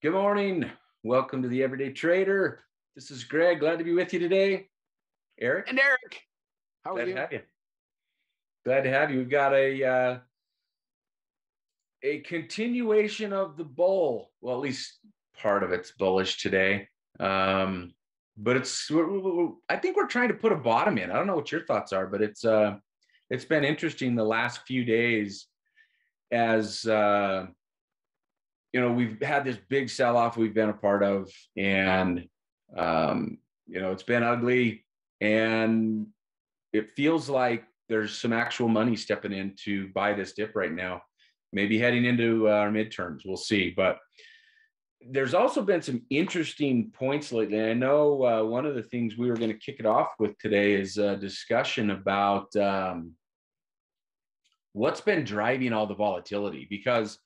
Good morning. Welcome to the Everyday Trader. This is Greg. Glad to be with you today. Eric? And Eric, how are Glad you? to have you. Glad to have you. We've got a continuation of the bull. Well, at least part of it's bullish today. But I think we're trying to put a bottom in. I don't know what your thoughts are, but it's been interesting the last few days as we've had this big sell-off we've been a part of, and it's been ugly, and it feels like there's some actual money stepping in to buy this dip right now, maybe heading into our midterms. We'll see. But there's also been some interesting points lately. And I know one of the things we were going to kick it off with today is a discussion about what's been driving all the volatility, because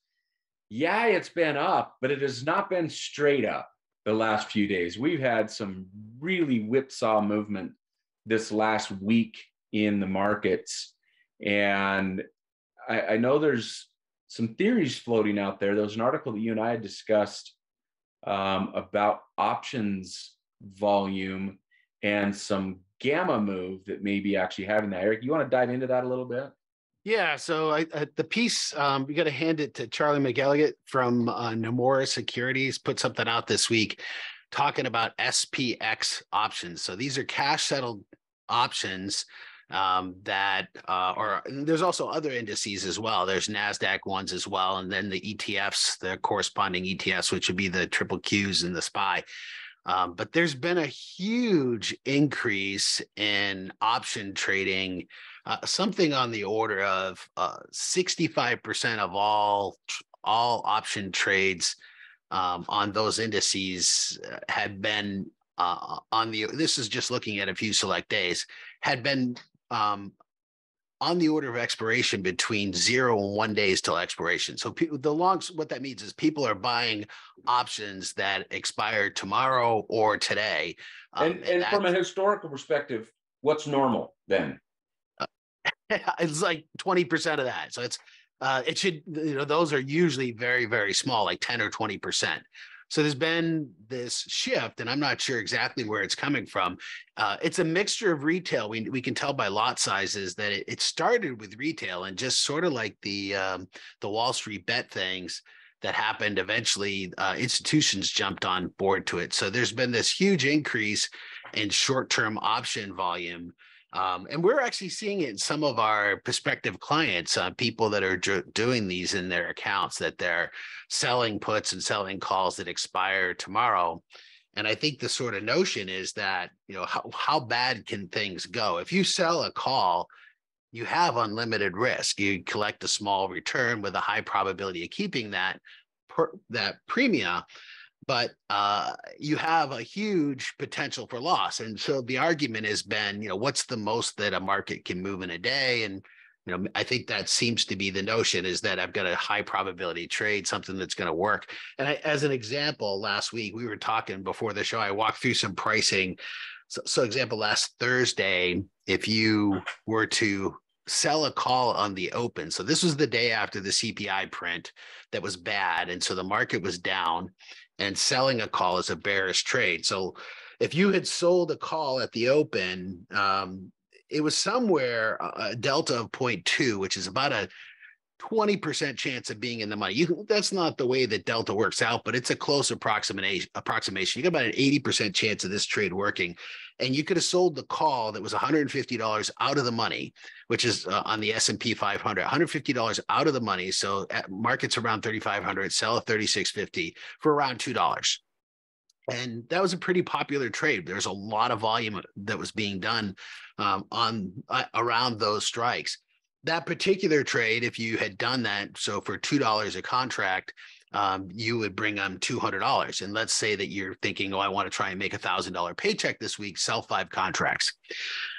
yeah, it's been up, but it has not been straight up the last few days. We've had some really whipsaw movement this last week in the markets. And I know there's some theories floating out there. There was an article that you and I had discussed about options volume and some gamma move that may be actually having that. Eric, you want to dive into that a little bit? Yeah, so the piece, we got to hand it to Charlie McElligott from Nomura Securities, put something out this week talking about SPX options. So these are cash settled options that or there's also other indices as well. There's NASDAQ ones as well. And then the ETFs, the corresponding ETFs, which would be the triple Qs and the SPY. But there's been a huge increase in option trading, something on the order of 65% of all option trades on those indices had been this is just looking at a few select days, had been on the order of expiration between 0 and 1 days till expiration. So what that means is people are buying options that expire tomorrow or today. And from a historical perspective, what's normal then? It's like 20% of that. So it should, those are usually very, very small, like 10 or 20%. So there's been this shift, and I'm not sure exactly where it's coming from. It's a mixture of retail. We can tell by lot sizes that it started with retail, and just sort of like the Wall Street bet things that happened, eventually institutions jumped on board to it. So there's been this huge increase in short-term option volume. And we're actually seeing it in some of our prospective clients, people that are doing these in their accounts, that they're selling puts and selling calls that expire tomorrow. And I think the sort of notion is that, how bad can things go? If you sell a call, you have unlimited risk. You collect a small return with a high probability of keeping that premium. But you have a huge potential for loss. And so the argument has been, what's the most that a market can move in a day? And, I think that seems to be the notion, is that I've got a high probability trade, something that's going to work. And as an example, last week, we were talking before the show, I walked through some pricing. So example, last Thursday, if you were to sell a call on the open, so this was the day after the CPI print that was bad. And so the market was down, and selling a call is a bearish trade. So if you had sold a call at the open, it was somewhere a delta of 0.2, which is about a 20% chance of being in the money. That's not the way that delta works out, but it's a close approximation. You got about an 80% chance of this trade working. And you could have sold the call that was $150 out of the money, which is on the S&P 500, $150 out of the money. So at markets around 3,500, sell at 3,650 for around $2. And that was a pretty popular trade. There's a lot of volume that was being done around those strikes. That particular trade, if you had done that, so for $2 a contract, you would bring them $200. And let's say that you're thinking, I want to try and make $1,000 paycheck this week, sell 5 contracts.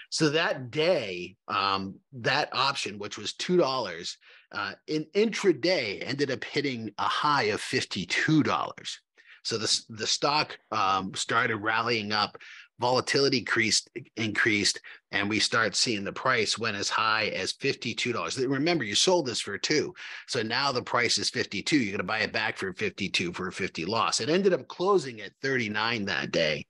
So that day, that option, which was $2, in intraday ended up hitting a high of $52. So the stock started rallying up volatility increased, and we start seeing the price went as high as $52. Remember, you sold this for $2. So now the price is $52. You're going to buy it back for $52 for a $50 loss. It ended up closing at $39 that day.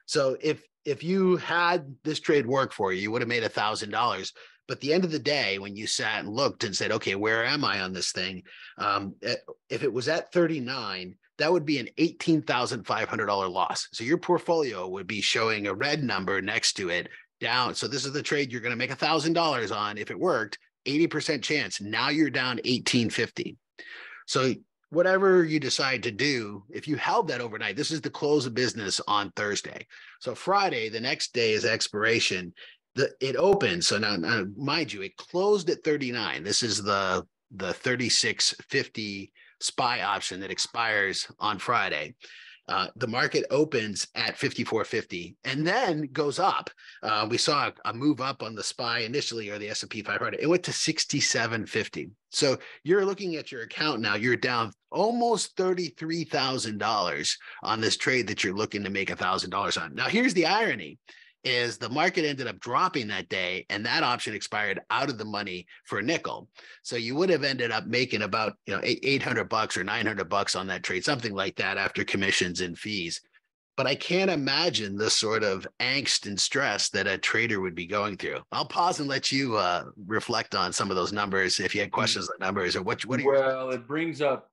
So if you had this trade work for you, you would have made $1,000. But at the end of the day, when you sat and looked and said, okay, where am I on this thing? If it was at 39, that would be an $18,500 loss. So your portfolio would be showing a red number next to it down. So this is the trade you're going to make $1,000 on. If it worked, 80% chance. Now you're down $1,850. So whatever you decide to do, if you held that overnight, this is the close of business on Thursday. So Friday, the next day is expiration. It opens. So now, mind you, it closed at 39. This is the 36.50 SPY option that expires on Friday. The market opens at 54.50 and then goes up. We saw a move up on the SPY initially, or the S&P 500. It went to 67.50. So you're looking at your account now. You're down almost $33,000 on this trade that you're looking to make $1,000 on. Now, here's the irony. Is the market ended up dropping that day, and that option expired out of the money for a nickel. So you would have ended up making about $800 or $900 on that trade, something like that, after commissions and fees. But I can't imagine the sort of angst and stress that a trader would be going through. I'll pause and let you reflect on some of those numbers if you had questions on numbers, or what are your... Well, it brings up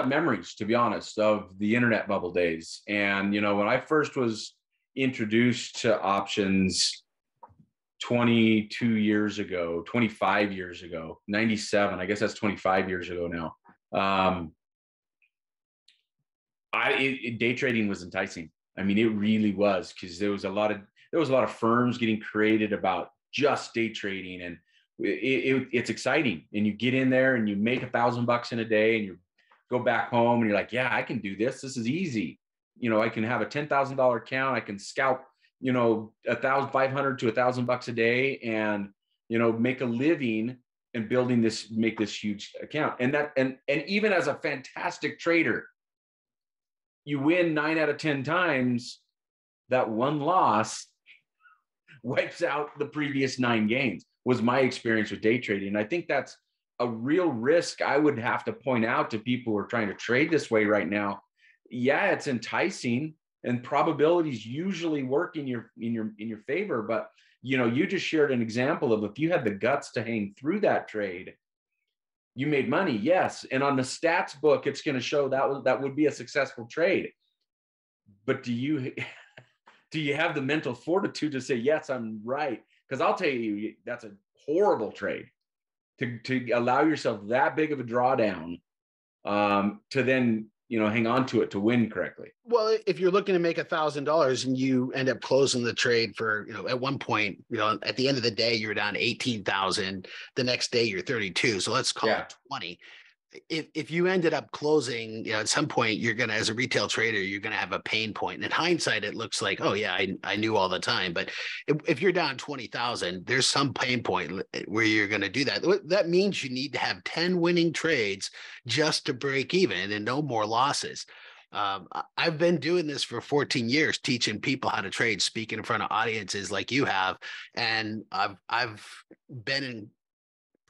memories, to be honest, of the internet bubble days. And when I first was introduced to options 22 years ago, 25 years ago, 97, I guess that's 25 years ago now. Day trading was enticing. I mean, it really was, because there was a lot of firms getting created about just day trading, and it's exciting. And you get in there and you make $1,000 in a day, and you go back home and you're like, yeah, I can do this. This is easy. I can have a $10,000 account. I can scalp, $1,500 to $1,000 a day, and, make a living and make this huge account. And even as a fantastic trader, you win 9 out of 10 times. That one loss wipes out the previous 9 gains, was my experience with day trading. And I think that's a real risk I would have to point out to people who are trying to trade this way right now. Yeah, it's enticing, and probabilities usually work in your favor. But you just shared an example of, if you had the guts to hang through that trade, you made money. Yes, and on the stats book, it's going to show that would be a successful trade. But do you have the mental fortitude to say, yes, I'm right? Because I'll tell you, that's a horrible trade to allow yourself that big of a drawdown, to then hang on to it to win correctly. Well, if you're looking to make $1,000 and you end up closing the trade for, at one point, at the end of the day, you're down 18,000. The next day you're 32. So let's call it 20. If you ended up closing, at some point, you're going to, as a retail trader, you're going to have a pain point. And in hindsight, it looks like, oh yeah, I knew all the time. But if you're down 20,000, there's some pain point where you're going to do that. That means you need to have 10 winning trades just to break even and no more losses. I've been doing this for 14 years, teaching people how to trade, speaking in front of audiences like you have. And I've been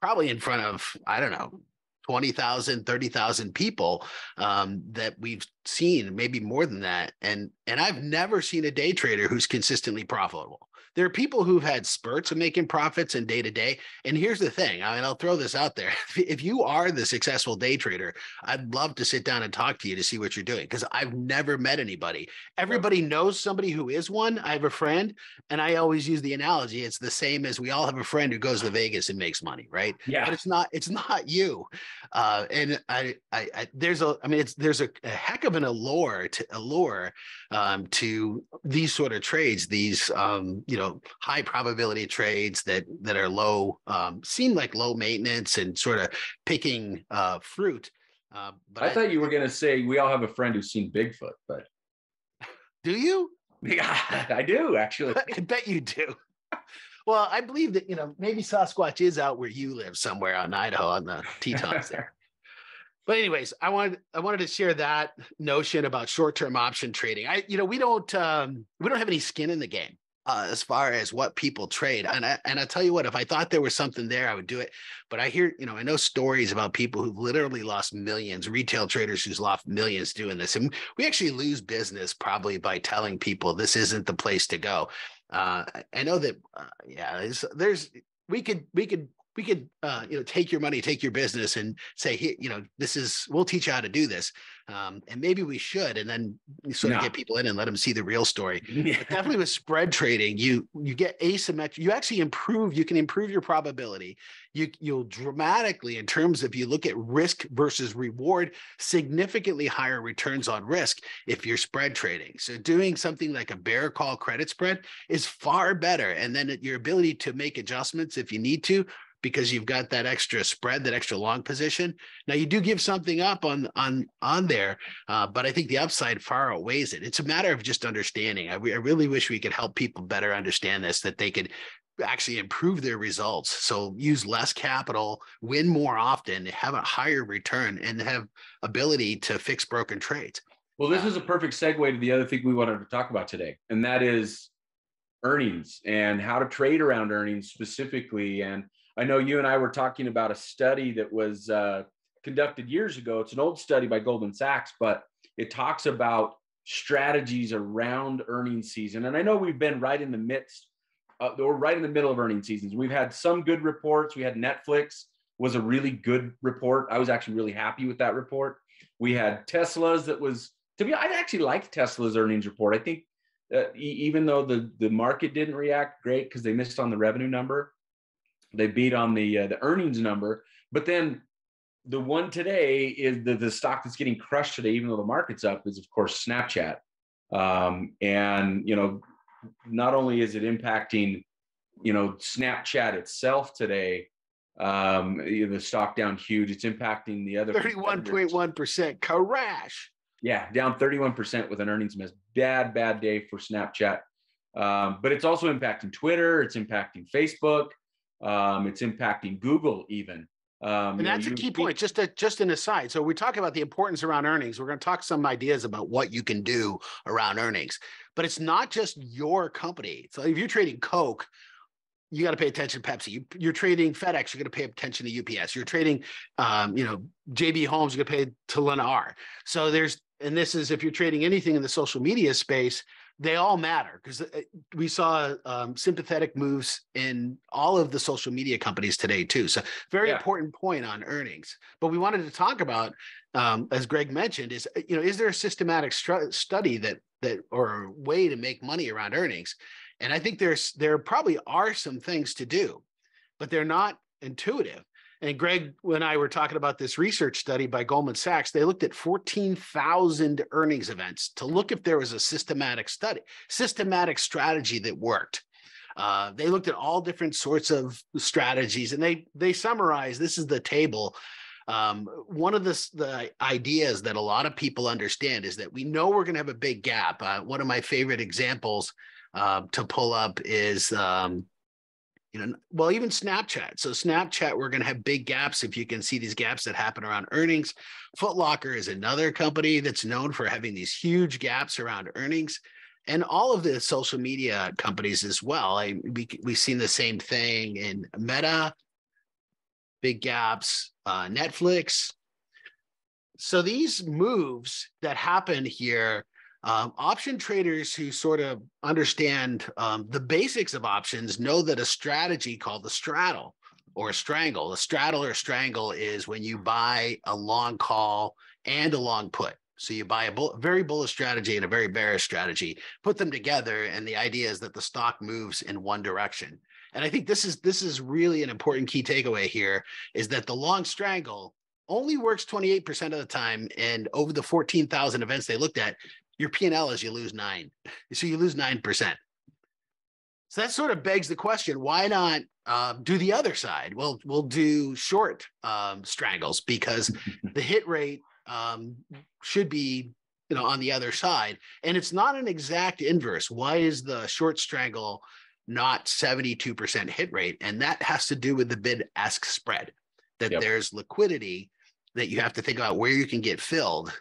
probably in front of, I don't know, 20,000, 30,000 people that we've seen, maybe more than that. And I've never seen a day trader who's consistently profitable. There are people who've had spurts of making profits in day to day. And here's the thing. I'll throw this out there. If you are the successful day trader, I'd love to sit down and talk to you to see what you're doing, because I've never met anybody. Everybody knows somebody who is one. I have a friend, and I always use the analogy. It's the same as we all have a friend who goes to Vegas and makes money, right? Yeah. But it's not you. And there's a heck of an allure to these sort of trades, these high probability trades that are low, seem like low maintenance and sort of picking fruit. But I thought you were going to say we all have a friend who's seen Bigfoot, but do you? Yeah, I do, actually. I bet you do. Well, I believe that, maybe Sasquatch is out where you live somewhere on Idaho on the Tetons there. But anyways, I wanted to share that notion about short-term option trading. We don't have any skin in the game as far as what people trade. And I tell you what, if I thought there was something there, I would do it. But I know stories about people who've literally lost millions, retail traders who's lost millions doing this. And we actually lose business probably by telling people this isn't the place to go. I know that, we could take your money, take your business, and say, here, we'll teach you how to do this, and maybe we should, and then sort of get people in and let them see the real story. Yeah. But definitely with spread trading, you get asymmetric. You actually you can improve your probability. You'll dramatically, in terms of, you look at risk versus reward, significantly higher returns on risk if you're spread trading. So doing something like a bear call credit spread is far better, and then your ability to make adjustments if you need to, because you've got that extra spread, that extra long position. Now you do give something up on there, but I think the upside far outweighs it. It's a matter of just understanding. I really wish we could help people better understand this, that they could actually improve their results. So use less capital, win more often, have a higher return, and have ability to fix broken trades. Well, this is a perfect segue to the other thing we wanted to talk about today, and that is earnings and how to trade around earnings specifically. And I know you and I were talking about a study that was conducted years ago. It's an old study by Goldman Sachs, but it talks about strategies around earnings season. And I know we've been right in the midst, or right in the middle of earnings seasons. We've had some good reports. We had Netflix was a really good report. I was actually really happy with that report. We had Tesla's that was, to me, I actually liked Tesla's earnings report. I think even though the market didn't react great because they missed on the revenue number, they beat on the earnings number. But then the one today is the stock that's getting crushed today, even though the market's up, is of course Snapchat. And not only is it impacting Snapchat itself today, the stock down huge. It's impacting the other 31.1% crash. Yeah, down 31% with an earnings miss. Bad day for Snapchat. But it's also impacting Twitter. It's impacting Facebook. It's impacting Google even. And that's a key point. Just an aside. So we talk about the importance around earnings. We're going to talk some ideas about what you can do around earnings. But it's not just your company. So if you're trading Coke, you got to pay attention to Pepsi. You're trading FedEx, you're going to pay attention to UPS. You're trading, JB Homes, you're going to pay to Lennar. So and this is if you're trading anything in the social media space, they all matter, because we saw sympathetic moves in all of the social media companies today too. So very important point on earnings. But we wanted to talk about, as Greg mentioned, is there a systematic study that or a way to make money around earnings? And I think there probably are some things to do, but they're not intuitive. And Greg and I were talking about this research study by Goldman Sachs. They looked at 14,000 earnings events to look if there was a systematic strategy that worked. They looked at all different sorts of strategies, and they summarized, this is the table. One of the ideas that a lot of people understand is that we know we're going to have a big gap. One of my favorite examples to pull up is even Snapchat. So Snapchat, we're going to have big gaps if you can see these gaps that happen around earnings. Foot Locker is another company that's known for having these huge gaps around earnings. And all of the social media companies as well. We've seen the same thing in Meta, big gaps, Netflix. So these moves that happen here, option traders who sort of understand the basics of options know that a strategy called the straddle or a strangle. A straddle or strangle is when you buy a long call and a long put. So you buy a very bullish strategy and a very bearish strategy, put them together, and the idea is that the stock moves in one direction. And I think this is really an important key takeaway here, is that the long strangle only works 28% of the time, and over the 14,000 events they looked at, your P&L is you lose 9. So you lose 9%. So that sort of begs the question, why not do the other side? Well, we'll do short strangles, because the hit rate should be on the other side. And it's not an exact inverse. Why is the short strangle not 72% hit rate? And that has to do with the bid-ask spread, that there's liquidity that you have to think about where you can get filled.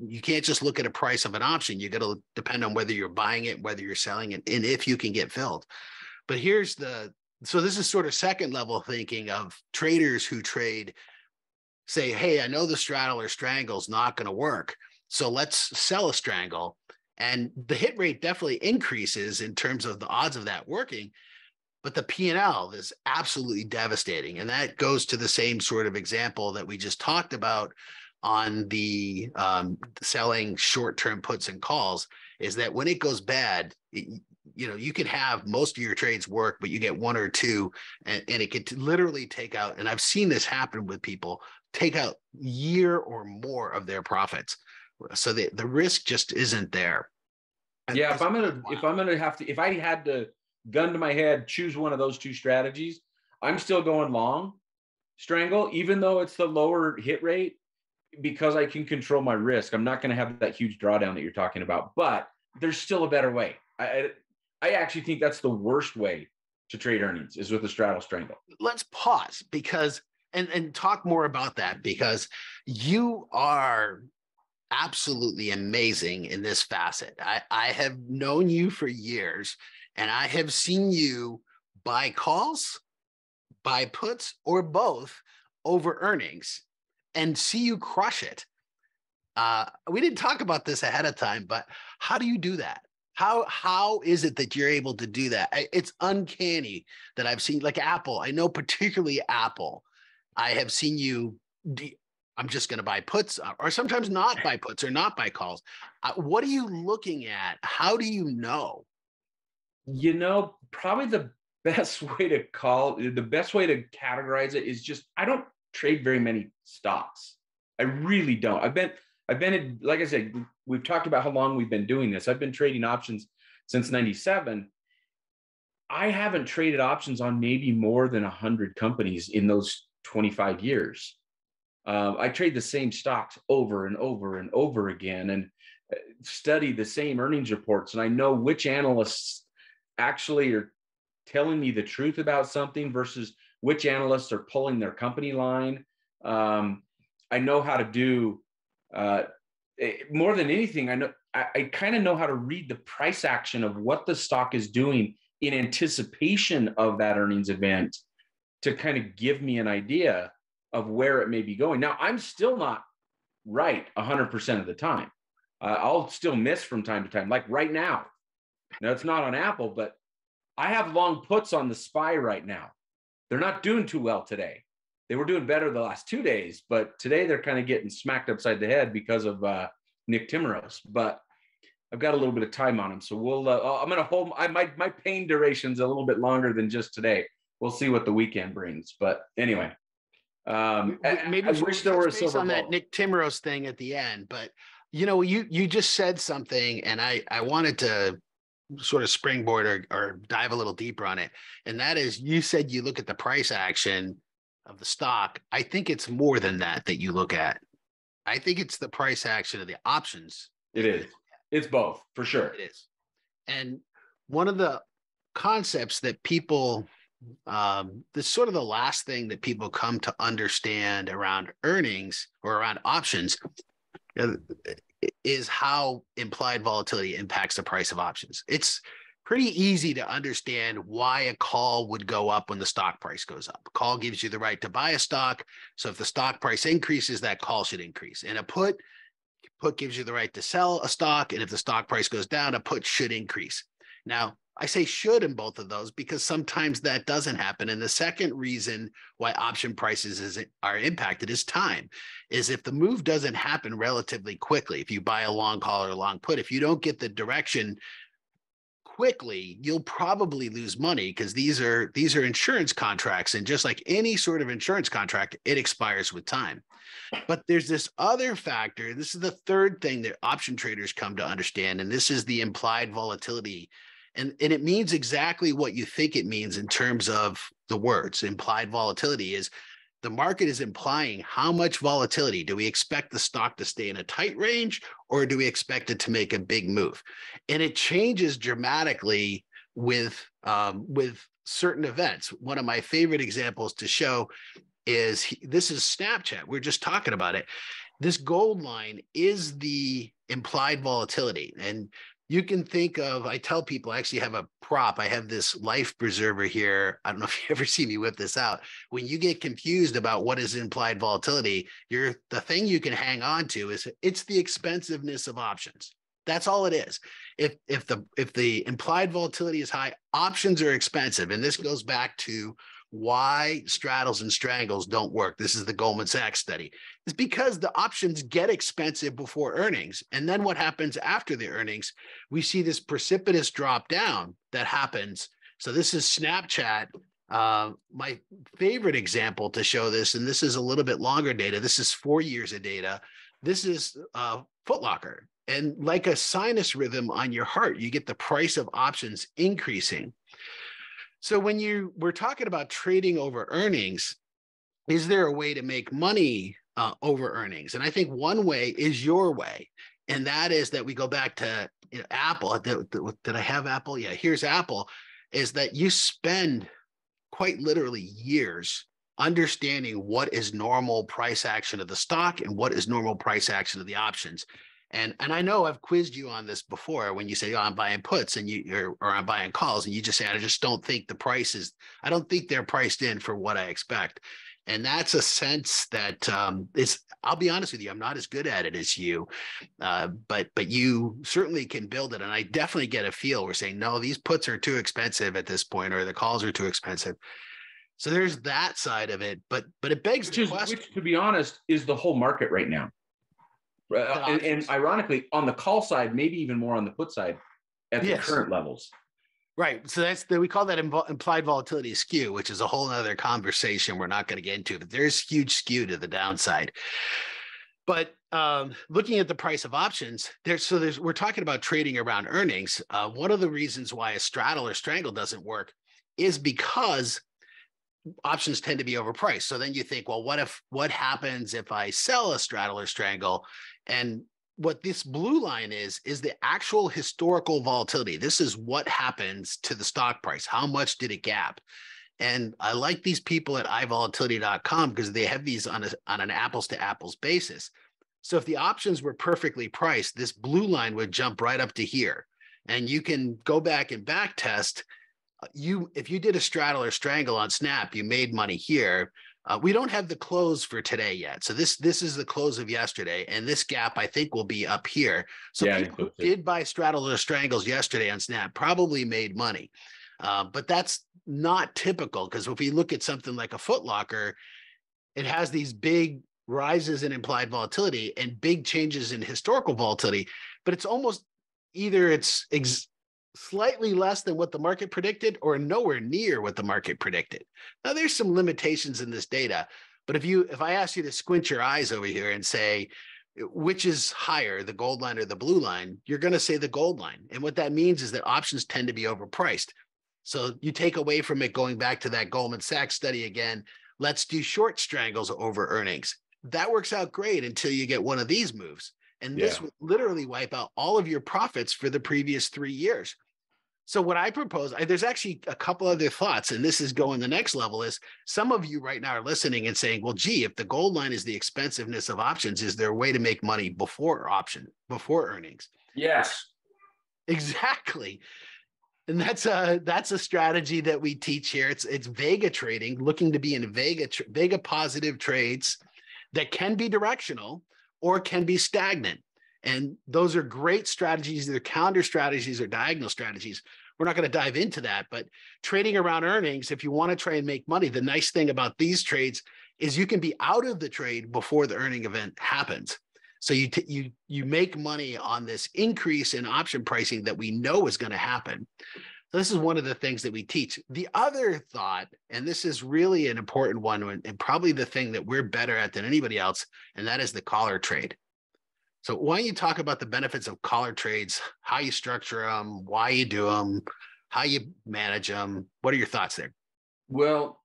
You can't just look at a price of an option. You got to depend on whether you're buying it, whether you're selling it, and if you can get filled. But so this is sort of second level thinking of traders who trade, say, hey, I know the straddle or strangle is not going to work, so let's sell a strangle. And the hit rate definitely increases in terms of the odds of that working. But the P&L is absolutely devastating. And that goes to the same sort of example that we just talked about on the selling short-term puts and calls, is that when it goes bad, you can have most of your trades work, but you get one or two, and it could literally take out, and I've seen this happen with people, take out year or more of their profits. So the risk just isn't there. And yeah, if I had to gun to my head, choose one of those two strategies, I'm still going long strangle, even though it's the lower hit rate, because I can control my risk. I'm not going to have that huge drawdown that you're talking about, but there's still a better way. I actually think that's the worst way to trade earnings, is with a straddle strangle. Let's pause because and talk more about that, because you are absolutely amazing in this facet. I have known you for years, and I have seen you buy calls, buy puts, or both over earnings, and see you crush it. We didn't talk about this ahead of time, but how do you do that? How is it that you're able to do that? It's uncanny that I've seen, like Apple. I know particularly Apple. I have seen you. I'm just going to buy puts, or sometimes not buy puts or not buy calls. What are you looking at? How do you know? Probably the best way to categorize it is just, I don't trade very many stocks. I really don't. I've been in, like I said, we've talked about how long we've been doing this. I've been trading options since 97. I haven't traded options on maybe more than 100 companies in those 25 years. I trade the same stocks over and over and over again, and study the same earnings reports. And I know which analysts actually are telling me the truth about something versus which analysts are pulling their company line. I know how to do, more than anything, I kind of know how to read the price action of what the stock is doing in anticipation of that earnings event, to kind of give me an idea of where it may be going. Now, I'm still not right 100% of the time. I'll still miss from time to time, like right now. Now, it's not on Apple, but I have long puts on the SPY right now. They're not doing too well today. They were doing better the last 2 days, but today they're kind of getting smacked upside the head because of Nick Timmeros. But I've got a little bit of time on them, so I'm going to hold. My pain duration's a little bit longer than just today. We'll see what the weekend brings. But anyway, maybe I wish there were a silver on that Nick Timmeros thing at the end. But you just said something, and I wanted to sort of springboard or dive a little deeper on it. And that is, you said you look at the price action of the stock. I think it's more than that you look at. I think it's the price action of the options. It is. It's both, for sure. It is. And one of the concepts that people, this sort of the last thing that people come to understand around earnings or around options, is how implied volatility impacts the price of options. It's pretty easy to understand why a call would go up when the stock price goes up. A call gives you the right to buy a stock. So if the stock price increases, that call should increase. And a put gives you the right to sell a stock. And if the stock price goes down, a put should increase. Now, I say should in both of those because sometimes that doesn't happen. And the second reason why option prices are impacted is time. Is if the move doesn't happen relatively quickly, if you buy a long call or a long put, if you don't get the direction quickly, you'll probably lose money, because these are insurance contracts. And just like any sort of insurance contract, it expires with time. But there's this other factor. This is the third thing that option traders come to understand. And this is the implied volatility. And it means exactly what you think it means in terms of the words. Implied volatility is the market is implying how much volatility. Do we expect the stock to stay in a tight range, or do we expect it to make a big move? And it changes dramatically with certain events. One of my favorite examples to show this is Snapchat. We're just talking about it. This gold line is the implied volatility. And you can think of, I tell people, I actually have a prop. I have this life preserver here. I don't know if you ever see me whip this out. When you get confused about what is implied volatility, the thing you can hang on to is it's the expensiveness of options. That's all it is. If the implied volatility is high, options are expensive. And this goes back to why straddles and strangles don't work. This is the Goldman Sachs study. It's because the options get expensive before earnings. And then what happens after the earnings? We see this precipitous drop down that happens. So this is Snapchat. My favorite example to show this, and this is a little bit longer data. This is 4 years of data. This is Foot Locker. And like a sinus rhythm on your heart, you get the price of options increasing. So when we're talking about trading over earnings, is there a way to make money over earnings? And I think one way is your way. And that is that we go back to Apple. Did I have Apple? Yeah, here's Apple, is that you spend quite literally years understanding what is normal price action of the stock and what is normal price action of the options. And I know I've quizzed you on this before when you say, oh, I'm buying puts and or I'm buying calls, and you just say, I just don't think I don't think they're priced in for what I expect. And that's a sense that I'll be honest with you, I'm not as good at it as you, but you certainly can build it. And I definitely get a feel. We're saying, no, these puts are too expensive at this point, or the calls are too expensive. So there's that side of it, but it begs the question. Which, to be honest, is the whole market right now. And ironically, on the call side, maybe even more on the put side at the current levels. Right. So we call that implied volatility skew, which is a whole other conversation we're not going to get into, but there's huge skew to the downside. But looking at the price of options, we're talking about trading around earnings. One of the reasons why a straddle or strangle doesn't work is because options tend to be overpriced. So then you think, well, what happens if I sell a straddle or strangle? And what this blue line is the actual historical volatility. This is what happens to the stock price. How much did it gap? And I like these people at ivolatility.com because they have these on an apples to apples basis. So if the options were perfectly priced, this blue line would jump right up to here. And you can go back and back test. If you did a straddle or strangle on Snap, you made money here. We don't have the close for today yet. So this is the close of yesterday. And this gap, I think, will be up here. So people who did buy straddle or strangles yesterday on Snap probably made money. But that's not typical, because if we look at something like a Foot Locker, it has these big rises in implied volatility and big changes in historical volatility. But it's almost either it's slightly less than what the market predicted or nowhere near what the market predicted. Now, there's some limitations in this data, but if I ask you to squint your eyes over here and say, which is higher, the gold line or the blue line, you're going to say the gold line. And what that means is that options tend to be overpriced. So you take away from it, going back to that Goldman Sachs study again, let's do short strangles over earnings. That works out great until you get one of these moves. And this would literally wipe out all of your profits for the previous 3 years. So what I propose, there's actually a couple other thoughts, and this is going the next level, is some of you right now are listening and saying, well, gee, if the gold line is the expensiveness of options, is there a way to make money before earnings? Yes. Exactly. And that's a strategy that we teach here. It's Vega trading, looking to be in Vega positive trades that can be directional or can be stagnant. And those are great strategies. They're counter strategies or diagonal strategies. We're not going to dive into that, but trading around earnings, if you want to try and make money, the nice thing about these trades is you can be out of the trade before the earning event happens. So you make money on this increase in option pricing that we know is going to happen. So this is one of the things that we teach. The other thought, and this is really an important one, and probably the thing that we're better at than anybody else, and that is the collar trade. So why don't you talk about the benefits of collar trades, how you structure them, why you do them, how you manage them? What are your thoughts there? Well,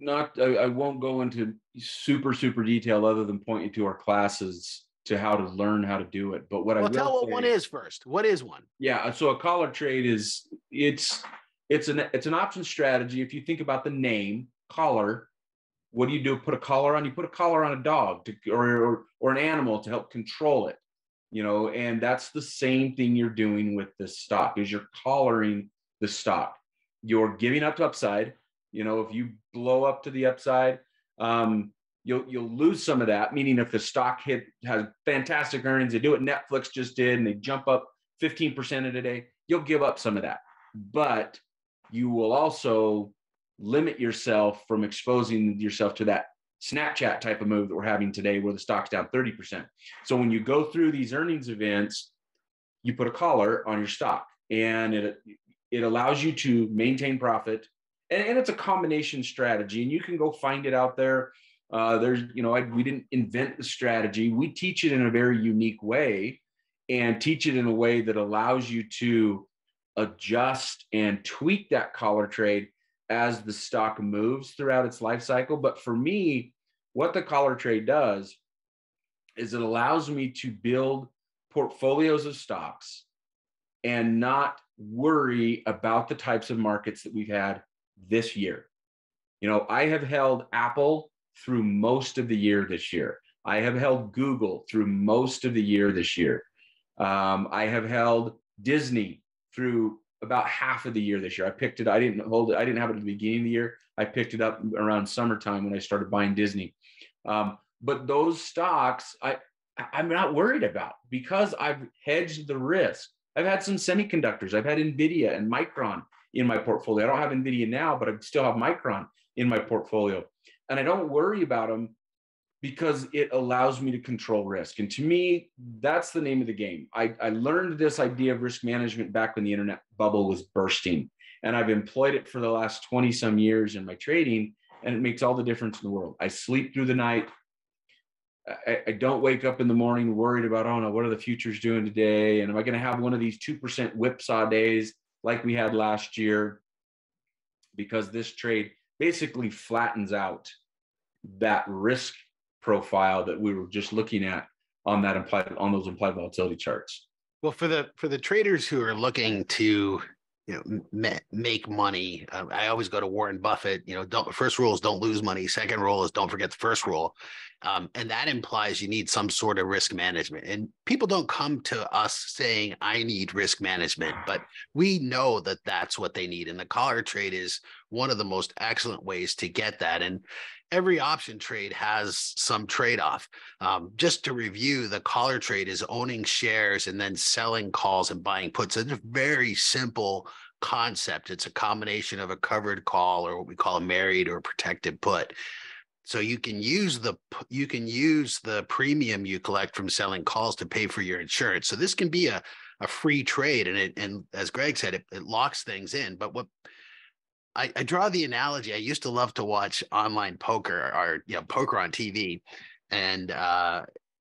I won't go into super detail other than point you to our classes to how to learn how to do it. But tell what one is first. What is one? Yeah. So a collar trade it's an option strategy. If you think about the name collar, what do you do? Put a collar on? You put a collar on a dog or an animal to help control it, and that's the same thing you're doing with this stock is you're collaring the stock. You're giving up to upside. If you blow up to the upside, you'll lose some of that. Meaning, if the stock has fantastic earnings, they do what Netflix just did, and they jump up 15% in a day, you'll give up some of that. But you will also limit yourself from exposing yourself to that Snapchat type of move that we're having today, where the stock's down 30%. So when you go through these earnings events, you put a collar on your stock, and it allows you to maintain profit. And it's a combination strategy, and you can go find it out there. We didn't invent the strategy. We teach it in a very unique way, and teach it in a way that allows you to adjust and tweak that collar trade as the stock moves throughout its life cycle. But for me, what the collar trade does is it allows me to build portfolios of stocks and not worry about the types of markets that we've had this year. I have held Apple through most of the year this year. I have held Google through most of the year this year. I have held Disney through about half of the year this year. I picked it. I didn't hold it. I didn't have it at the beginning of the year. I picked it up around summertime when I started buying Disney. But those stocks, I'm not worried about because I've hedged the risk. I've had some semiconductors. I've had NVIDIA and Micron in my portfolio. I don't have NVIDIA now, but I still have Micron in my portfolio. And I don't worry about them because it allows me to control risk. And to me, that's the name of the game. I learned this idea of risk management back when the internet bubble was bursting. And I've employed it for the last 20 some years in my trading, and it makes all the difference in the world. I sleep through the night. I don't wake up in the morning worried about, oh no, what are the futures doing today? And am I going to have one of these 2% whipsaw days like we had last year? Because this trade basically flattens out that risk profile that we were just looking at on those implied volatility charts. Well, for the traders who are looking to make money, I always go to Warren Buffett. First rule is don't lose money. Second rule is don't forget the first rule, and that implies you need some sort of risk management. And people don't come to us saying I need risk management, but we know that that's what they need. And the collar trade is one of the most excellent ways to get that. And every option trade has some trade-off. Just to review, the collar trade is owning shares and then selling calls and buying puts. It's a very simple concept. It's a combination of a covered call or what we call a married or protected put. So you can use the premium you collect from selling calls to pay for your insurance. So this can be a free trade, and as Greg said, it locks things in. But what I draw the analogy. I used to love to watch online poker or poker on TV, and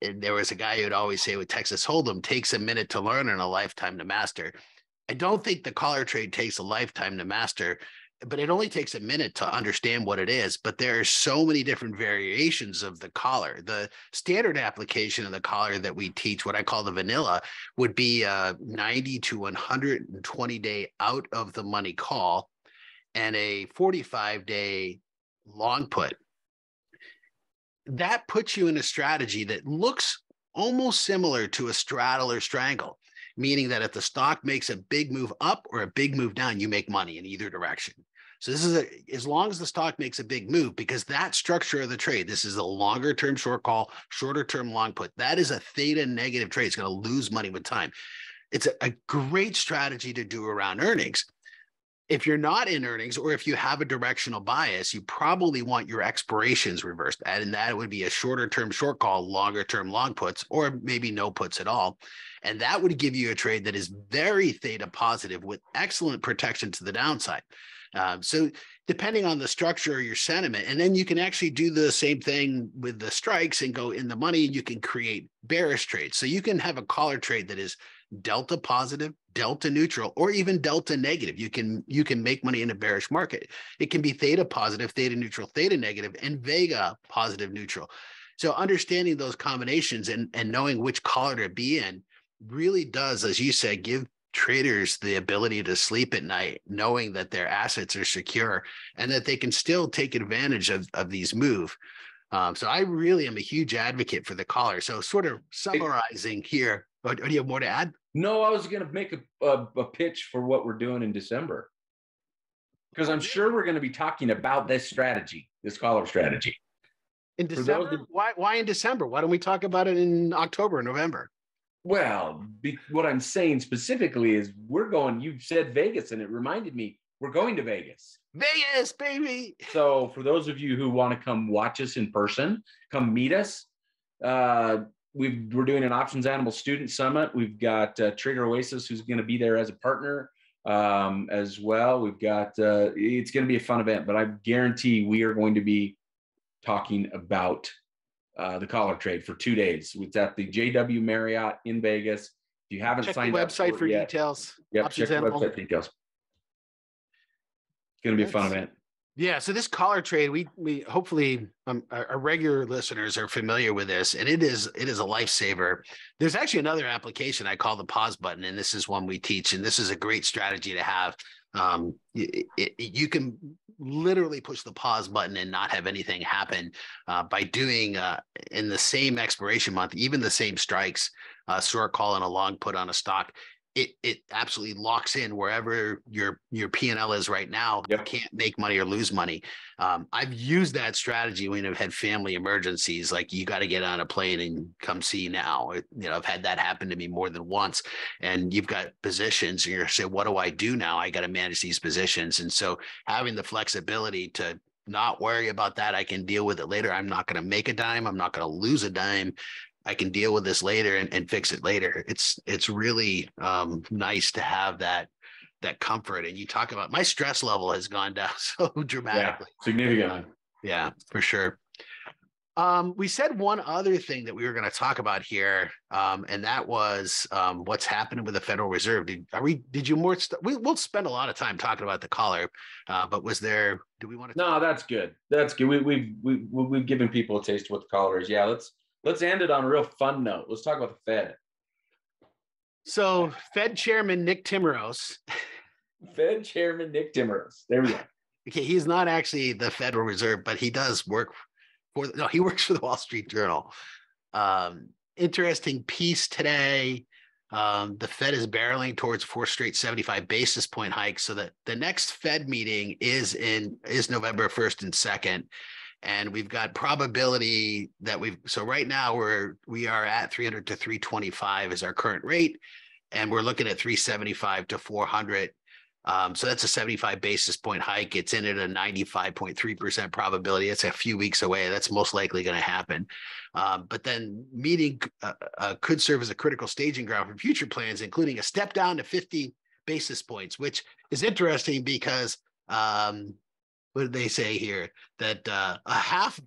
there was a guy who would always say with Texas Hold'em, takes a minute to learn and a lifetime to master. I don't think the collar trade takes a lifetime to master, but it only takes a minute to understand what it is. But there are so many different variations of the collar. The standard application of the collar that we teach, what I call the vanilla, would be a 90 to 120 day out of the money call and a 45-day long put. That puts you in a strategy that looks almost similar to a straddle or strangle, meaning that if the stock makes a big move up or a big move down, you make money in either direction. So this is as long as the stock makes a big move, because that structure of the trade, this is a longer term short call, shorter term long put. That is a theta negative trade. It's going to lose money with time. It's a great strategy to do around earnings. If you're not in earnings, or if you have a directional bias, you probably want your expirations reversed. And that would be a shorter term short call, longer term long puts, or maybe no puts at all. And that would give you a trade that is very theta positive with excellent protection to the downside. So depending on the structure or your sentiment, and then you can actually do the same thing with the strikes and go in the money, and you can create bearish trades. So you can have a collar trade that is delta positive, delta neutral, or even delta negative. You can make money in a bearish market. It can be theta positive, theta neutral, theta negative, and vega positive neutral. So understanding those combinations and knowing which collar to be in really does, as you said, give traders the ability to sleep at night, knowing that their assets are secure and that they can still take advantage of these moves. So I really am a huge advocate for the collar. So sort of summarizing here, do you have more to add? No, I was going to make a pitch for what we're doing in December, because I'm sure we're going to be talking about this strategy, this collar strategy. In December? Why in December? Why don't we talk about it in October, November? Well, what I'm saying specifically is we're going, you said Vegas, and it reminded me, we're going to Vegas. Vegas, baby. So for those of you who want to come watch us in person, come meet us. We're doing an Options Animal Student Summit. We've got Trader Oasis, who's going to be there as a partner as well. We've got, it's going to be a fun event, but I guarantee we are going to be talking about the collar trade for 2 days. It's at the JW Marriott in Vegas. If you haven't signed up, check the website for details. Yep, check the website details. It's going to be a fun event. Yeah. So this collar trade, we hopefully our regular listeners are familiar with this, and it is a lifesaver. There's actually another application I call the pause button, and this is one we teach, and this is a great strategy to have. You can literally push the pause button and not have anything happen by doing in the same expiration month, even the same strikes, short call and a long put on a stock. It absolutely locks in wherever your P&L is right now. Yep. You can't make money or lose money. I've used that strategy when I've had family emergencies, like you got to get on a plane and come see now. I've had that happen to me more than once. And you've got positions, and you're saying, what do I do now? I got to manage these positions. And so having the flexibility to not worry about that, I can deal with it later. I'm not going to make a dime. I'm not going to lose a dime. I can deal with this later and fix it later. It's really nice to have that comfort. And you talk about, my stress level has gone down so dramatically. Yeah, significantly. Yeah, for sure. We said one other thing that we were going to talk about here, and that was what's happening with the Federal Reserve. We'll spend a lot of time talking about the collar, but do we want to? No, that's good. That's good. We've given people a taste of what the collar is. Yeah, let's end it on a real fun note. Let's talk about the Fed. So Fed Chairman Nick Timiraos. Fed Chairman Nick Timiraos. There we go. Okay, he's not actually the Federal Reserve, but he does work he works for the Wall Street Journal. Interesting piece today. The Fed is barreling towards 4 straight 75 basis point hikes. So that the next Fed meeting is November 1st and 2nd. And we've got probability that so right now we are at 300 to 325 is our current rate. And we're looking at 375 to 400. So that's a 75 basis point hike. It's in at a 95.3% probability. It's a few weeks away. That's most likely going to happen. But then meeting could serve as a critical staging ground for future plans, including a step down to 50 basis points, which is interesting because what did they say here? That a half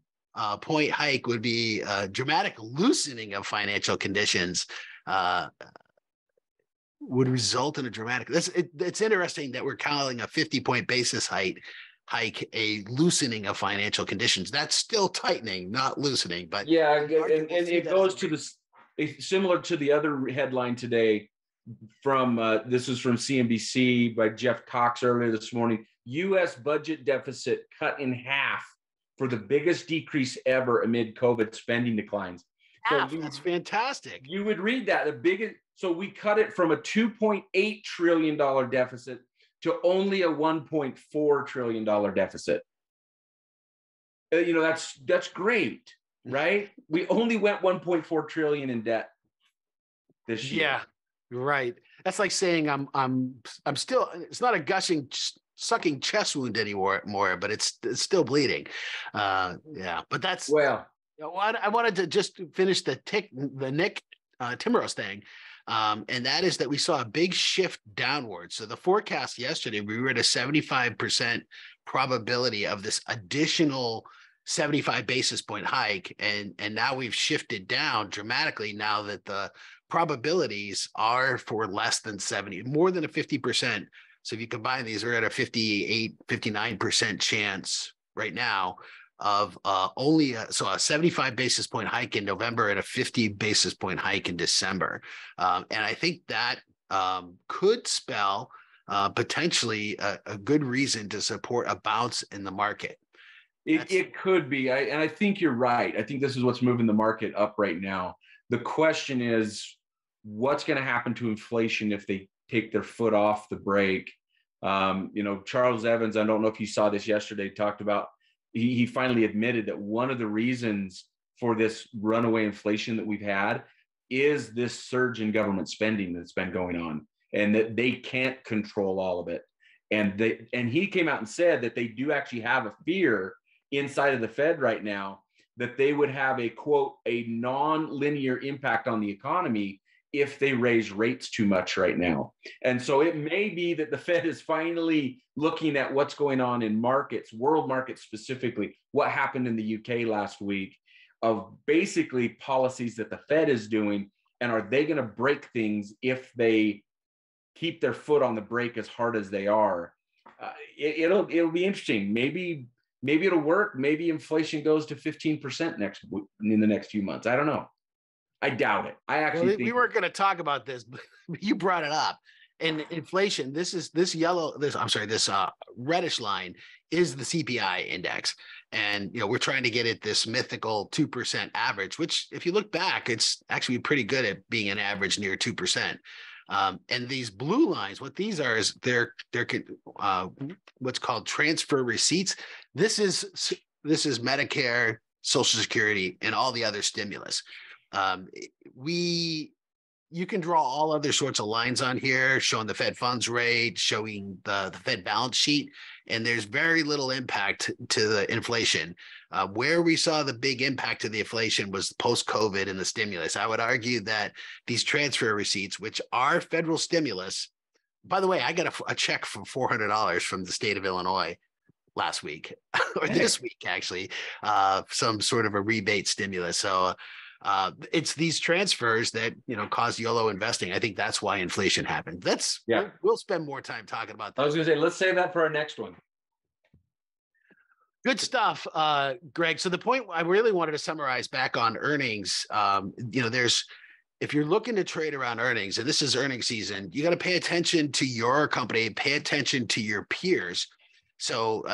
point hike would be a dramatic loosening of financial conditions, would result in a dramatic. It's interesting that we're calling a 50-point basis hike a loosening of financial conditions. That's still tightening, not loosening. But yeah, and it goes to similar to the other headline today from this is from CNBC by Jeff Cox earlier this morning. U.S. budget deficit cut in half for the biggest decrease ever amid COVID spending declines. That's fantastic. You would read that the biggest. So we cut it from a $2.8 trillion deficit to only a $1.4 trillion deficit. That's great, right? We only went 1.4 trillion in debt this year. Yeah, right. That's like saying I'm still. It's not a gushing, sucking chest wound anymore, but it's still bleeding. Yeah, but that's well. I wanted to just finish the Nick Timiraos thing. And that is that we saw a big shift downwards. So the forecast yesterday, we were at a 75% probability of this additional 75 basis point hike. And now we've shifted down dramatically now that the probabilities are for less than 70, more than a 50%. So if you combine these, we're at a 58, 59% chance right now of only a 75 basis point hike in November and a 50 basis point hike in December. And I think that could spell potentially a good reason to support a bounce in the market. It could be. And I think you're right. I think this is what's moving the market up right now. The question is, what's going to happen to inflation if they take their foot off the brake? Charles Evans, I don't know if you saw this yesterday, talked about, he finally admitted that one of the reasons for this runaway inflation that we've had is this surge in government spending that's been going on, and that they can't control all of it. And he came out and said that they do actually have a fear inside of the Fed right now that they would have a, quote, a non-linear impact on the economy if they raise rates too much right now. And so it may be that the Fed is finally looking at what's going on in markets, world markets specifically, what happened in the UK last week, of basically policies that the Fed is doing, and are they going to break things if they keep their foot on the brake as hard as they are? It'll be interesting. Maybe it'll work. Maybe inflation goes to 15% in the next few months. I don't know. I doubt it. I actually think we weren't going to talk about this, but you brought it up. And inflation, this reddish line is the CPI index. And, we're trying to get at this mythical 2% average, which if you look back, it's actually pretty good at being an average near 2%. And these blue lines, what these are is they're what's called transfer receipts. This is Medicare, Social Security, and all the other stimulus. You can draw all other sorts of lines on here, showing the Fed funds rate, showing the Fed balance sheet, and there's very little impact to the inflation. Where we saw the big impact to the inflation was post-COVID and the stimulus. I would argue that these transfer receipts, which are federal stimulus, by the way, I got a check for $400 from the state of Illinois last week, or this week, actually, some sort of a rebate stimulus. So it's these transfers that cause YOLO investing. I think that's why inflation happened. We'll spend more time talking about that. I was going to say, let's save that for our next one. Good stuff, Greg. So the point I really wanted to summarize back on earnings, if you're looking to trade around earnings, and this is earnings season, you got to pay attention to your company, pay attention to your peers. So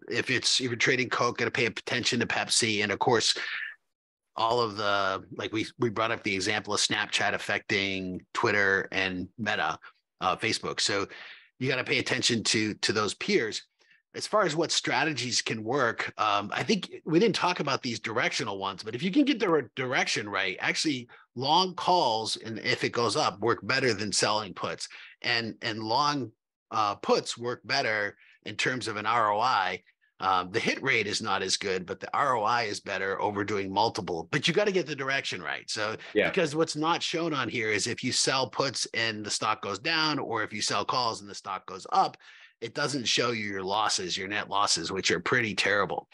if you're trading Coke, got to pay attention to Pepsi, and of course, all of the, like we brought up the example of Snapchat affecting Twitter and Meta, Facebook. So you got to pay attention to those peers. As far as what strategies can work, I think we didn't talk about these directional ones, but if you can get the direction right, actually long calls, and if it goes up, work better than selling puts, and long puts work better in terms of an ROI. The hit rate is not as good, but the ROI is better over doing multiple, but you got to get the direction right. So because what's not shown on here is if you sell puts and the stock goes down, or if you sell calls and the stock goes up, it doesn't show you your losses, your net losses, which are pretty terrible.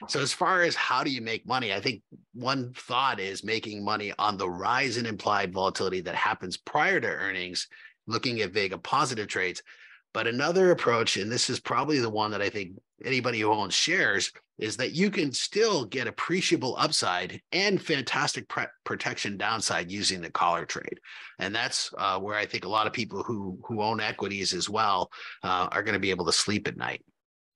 So as far as how do you make money, I think one thought is making money on the rise in implied volatility that happens prior to earnings, looking at Vega positive trades. But another approach, and this is probably the one that I think anybody who owns shares, is that you can still get appreciable upside and fantastic protection downside using the collar trade. And that's where I think a lot of people who own equities as well are going to be able to sleep at night.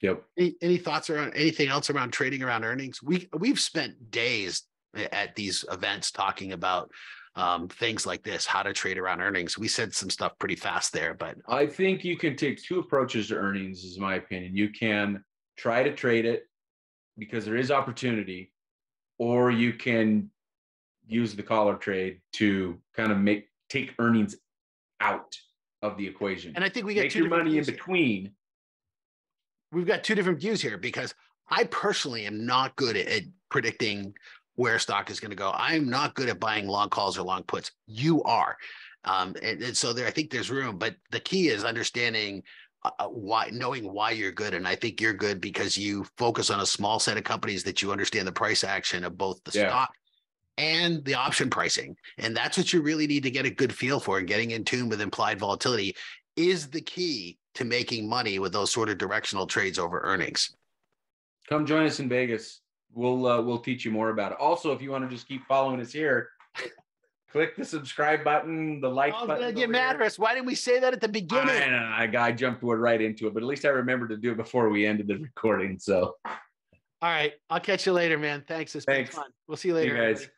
Yep. Any thoughts around anything else around trading around earnings? We've spent days at these events talking about things like this, how to trade around earnings. We said some stuff pretty fast there, but I think you can take two approaches to earnings, is my opinion. You can try to trade it because there is opportunity, or you can use the collar trade to kind of take earnings out of the equation. And I think we get your money in between. We've got two different views here, because I personally am not good at predicting where stock is going to go. I'm not good at buying long calls or long puts. You are. And so I think there's room, but the key is understanding knowing why you're good. And I think you're good because you focus on a small set of companies that you understand the price action of both the stock and the option pricing. And that's what you really need to get a good feel for, and getting in tune with implied volatility is the key to making money with those sort of directional trades over earnings. Come join us in Vegas. We'll teach you more about it. Also, if you want to just keep following us here, Click the subscribe button, the like I'm button. gonna get mad at us. Why didn't we say that at the beginning? I jumped right into it, but at least I remembered to do it before we ended the recording. So, all right, I'll catch you later, man. Thanks. It's been fun. We'll see you later, you guys. everybody.